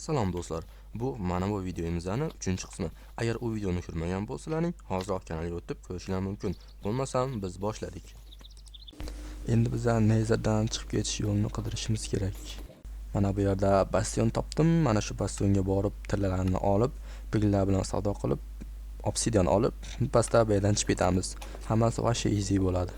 Salom do'stlar, mana bu videomizning 3-qismi. Agar u videoni ko'rmagan bo'lsalaring, hozirroq kanalga o'tib ko'rishingiz mumkin. Bo'lmasam biz boshladik. Endi biz Nezardan chiqib ketish yo'lini qidirishimiz kerak. Mana bu yerda bastion topdim. Mana shu bastionga borib, tillalarni olib, pigillar bilan savdo qilib, obsidian olib, pastda bu yerdan chiqib ketamiz. Hammasi vaqti easy bo'ladi.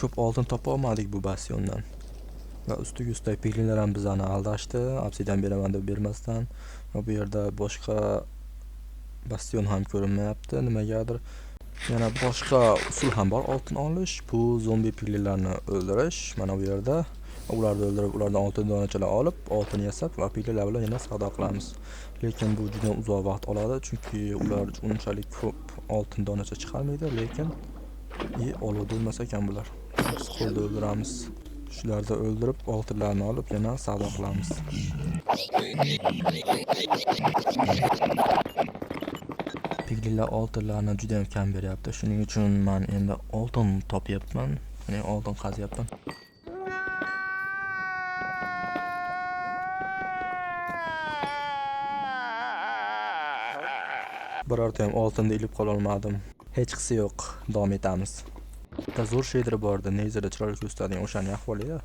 Ko'p oltin topa olmadik bu bastiondan. Va ustiga ustak piglinlar ham bizani aldashdi, obsidian beraman deb bermasdan. Va bu yerda boshqa bastion ham ko'rinmayapti, nimagadir. Yana boshqa usul ham bor oltin olish. Bu zombi piglinlarni o'ldirish. Mana bu yerda ularni o'ldirib, ulardan oltin donachalar olib, oltin yasab va piglinlar bilan yana savdo qilamiz. Lekin bu juda uzoq vaqt oladi, chunki ular unchalik ko'p oltin donacha chiqarmaydi, lekin olib bo'lmasa ekan bular. Biz qo'lda o'ldiramiz. Shularni o'ldirib, oltinlarni olib, yana savdo qilamiz. Piglinlar oltinlarni juda ham kam beryapti. Shuning uchun men endi oltin topyapman, ya'ni oltin qazyapman. Birorta ham oltinni ilib qola olmadim. Hech qisi yo'q, davom etamiz. Zo'r shader bordi, Nezarda chiroyli ko'rsatadigan o'shani ahvoliga.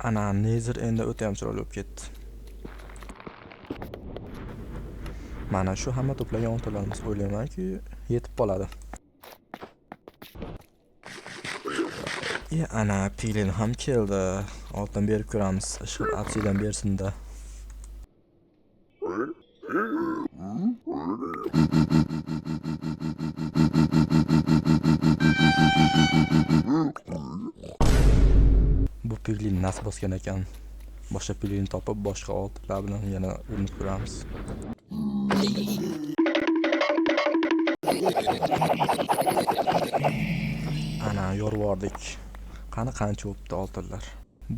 Ana Nezar endi o'ta ham chiroyli bo'lib ketdi. Mana shu hamma to'plagan oltinlarimiz o'ylaymanki yetib qoladi. Ana piglin ham keldi. Oltin berib ko'ramiz. Shu obsidian bersin-da. Bu piglin nasib bosgan ekan. Boshqa piglin topib, boshqa oltinlar bilan yana urinib ko'ramiz. Ana yorvordik. Qani qancha o'pdi oltinlar.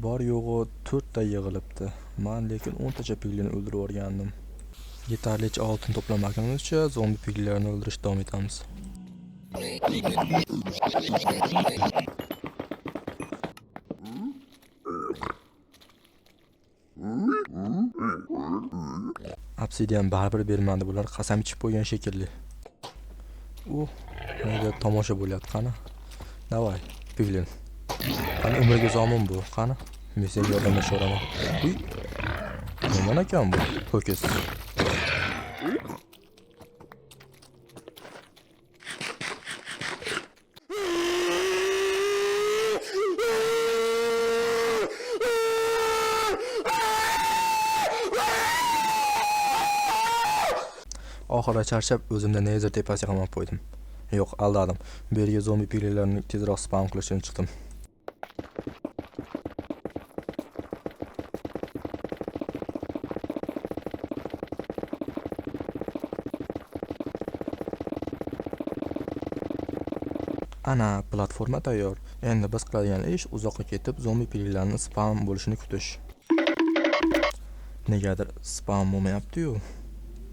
Bor yo'g'i 4 ta yig'ilibdi. Men lekin 10 tacha piglini o'ldirib o'rgandim. Yetarlicha oltin to'plamagunimizcha zombi piglinlarni o'ldirishda davom etamiz. Obsidian baribir bermadi, bular qasam ichib qo'ygan shekilli. Nega tomosha bo'lyapti qani? Davay, piglin. Qani umrga zomin bu, qani? Men senga yordamlashaman. Uy. Nima ekan bu? Ho'kiz. Oxiri charchab o'zimda Nether tepasiga qamab qo'ydim. Yo'q, aldadim. Bu yerga zombi piglinlarni tezroq spam qilishini chiqdim. Ana, platforma tayyor. Endi biz qiladigan ish uzoqqa ketib zombi piglinlarning spam bo'lishini kutish. Negadir spam bo'lmayapti-yu.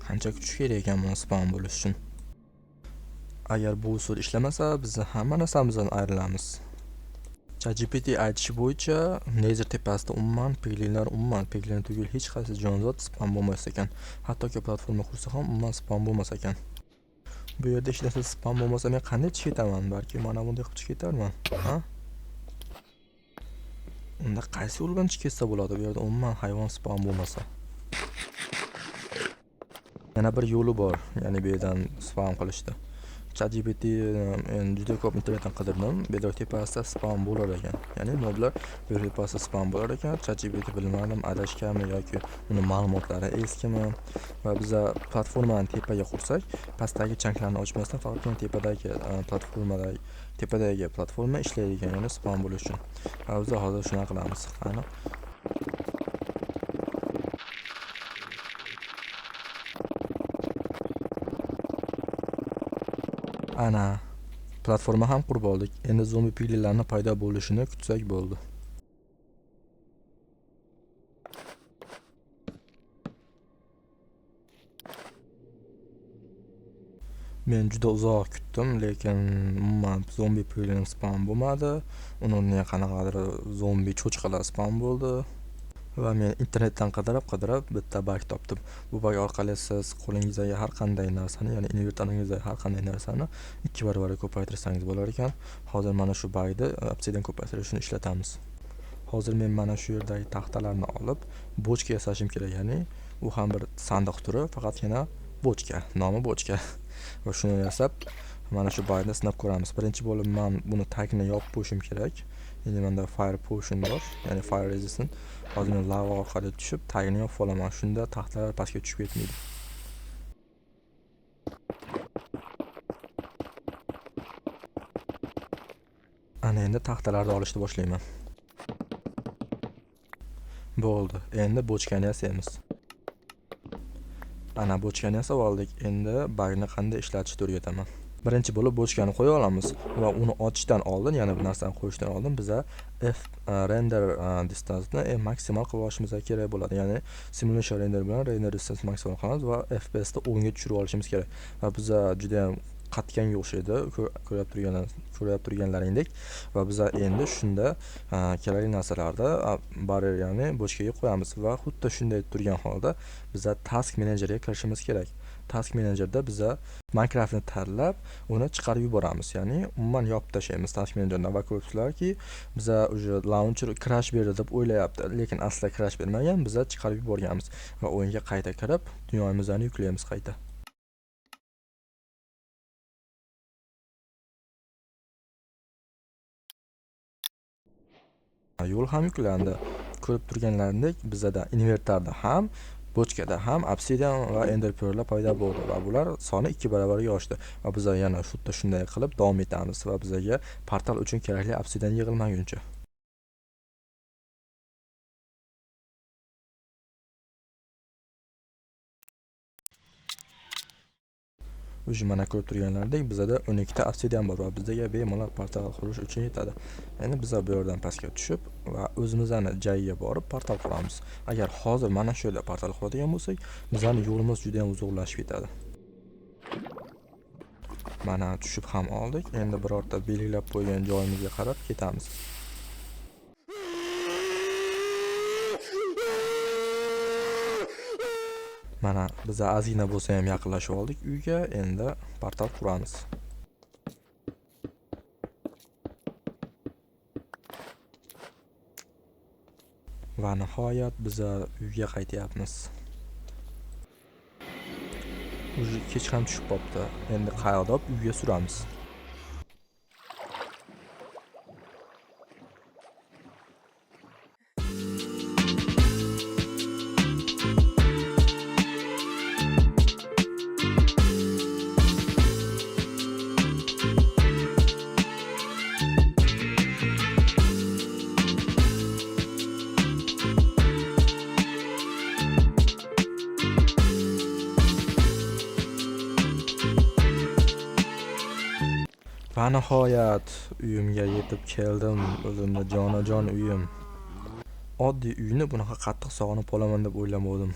Qancha kutish kerak ekan buni spam bo'lish uchun? Agar bu usul ishlamasa, biz hamma narsamizdan ayrilamiz. ChatGPT aytishi bo'yicha, Nether tepasida umuman piglin tugul hech qaysi jonzot spam bo'lmas ekan. Hattoki platforma qursa ham umuman spam bo'lmas ekan. Bu yerda ishlasa spam bo'lmasa men qanday chiqib ketaman? Balki mana bunday qilib chiqib ketarman, ha? Unda qaysi yo'l bilan chiqib ketsa bo'ladi? Bu yerda umuman hayvon spam bo'lmasa. Yana bir yo'li bor, ya'ni bu yerdan spam qilishdi. ChatGPT juda ko'p internetdan qidirdim. Bedrock tepasida spam bo'lar ekan. Ya'ni nodlar Bedrock tepasida spam bo'lar ekan. ChatGPT bilmadim, adashganmi yoki uni ma'lumotlari eskimi. Va biz platformani tepaga qursak, pastdagi chanklarni ochmasdan faqat tepadagi platforma ishlaydigan, ya'ni spam bo'lish uchun. Va biz hozir shuni qilamiz. Qani ana, platforma ham qurib oldik. Endi zombi piglinlarning paydo bo'lishini kutsak bo'ldi. Men juda uzoq kutdim, lekin umuman zombi piglin spam bo'lmadi. Uning qanaqadir zombi cho'chqalar spam bo'ldi. Va men internetdan qidirib bitta bug topdim. Bu bug orqali siz qo'lingizdagi har qanday narsani, ya'ni inventoringizdagi har qanday narsani 2 barobar ko'paytirsangiz bo'lar ekan. Hozir mana shu bugni obsidian ko'paytirish uchun ishlatamiz. Hozir men mana shu yerdagi taxtalarni olib, bochka yasashim kerak, ya'ni u ham bir sandiq turi, faqatgina bochka, nomi bochka. Va shuni yasab, mana shu bugni sinab ko'ramiz. Birinchi bo'lib men buni tagini yopib qo'yishim kerak. Endi menda fire potion bor, ya'ni fire resistant. Hozir men lava orqali tushib, tagini yopib olaman. Shunda taxtalar pastga tushib ketmaydi. Ana endi taxtalarni olishni boshlayman. Bo'ldi. Endi bochkani yasaymiz. Ana bochkani yasab oldik. Endi bugni qanday ishlatishni o'rgataman. Birinchi bo'lib bochkani qo'ya olamiz va uni ochishdan oldin, ya'ni bu narsani qo'yishdan oldin biza render distance'ni maksimal qilib olishimiz kerak bo'ladi. Ya'ni simulation render bilan render distance maksimal qilamiz va FPS ni 10 ga tushirib olishimiz kerak. Va biza juda ham qatganga o'xshaydi, ko'rib turganlaringdek. Va biz endi shunda kerakli narsalarni barrier, ya'ni bochkaga qo'yamiz va xuddi shunday turgan holda biz task managerga kirishimiz kerak. Task managerda biz Minecraftni tanlab, uni chiqarib yuboramiz. Ya'ni umuman yopib tashlaymiz task managerdan va ko'ribsizlarki, biz o'sha launcher crash berdi deb o'ylayapti, lekin aslida crash bermagan, biz chiqarib yuborganmiz va o'yinga qayta kirib, dunyomizni yuklaymiz qayta. Yo'l ham yuklandi. Ko'rib turganlaringdek, bizda invertorda ham, bochkada ham obsidian va ender pearllar paydo bo'ldi va bular soni 2 barobarga oshdi. Va biz yana xuddi shunday qilib davom etamiz va bizga portal uchun kerakli obsidian yig'ilmaguncha. O'sha mana ko'rib turganlaringdek, bizda 12 ta obsidian bor va bizga bemalol portal qurish uchun yetadi. Endi biz bu yerdan pastga tushib va o'zimizning joyiga borib portal quramiz. Agar hozir mana shu yerda portal quradigan bo'lsak, bizning yo'limiz juda ham uzoqlashib ketadi. Mana tushib ham oldik. Endi birorta belgilab qo'ygan joyimizga qarab ketamiz. Mana biza ozgina bo'lsa ham yaqinlashib oldik uyga. Endi portal quramiz. Va nihoyat biza uyga qaytyapmiz. Уже kech ham tushib qopti. Endi qayoqda uyga suramiz. Va nihoyat uyimga yetib keldim. O'zimni jonajon uyim. Oddiy uyni bunaqa qattiq sog'inib qolaman deb o'ylamadim.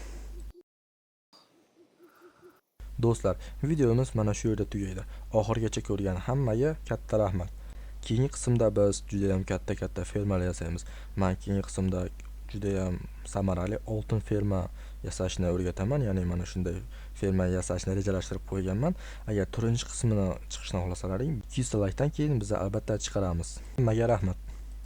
Do'stlar, videomiz mana shu yerda tugaydi. Oxirigacha ko'rgan hammaga katta rahmat. Keyingi qismda biz juda ham katta fermalar yasaymiz. Men keyingi qismda juda ham samarali oltin ferma yasashni o'rgataman. Ya'ni mana shunday ferma yasashni rejalashtirib qo'yganman. Agar 4-qismini chiqishni xohlasalaring, 200 ta likedan keyin biz albatta chiqaramiz. Hammaga rahmat.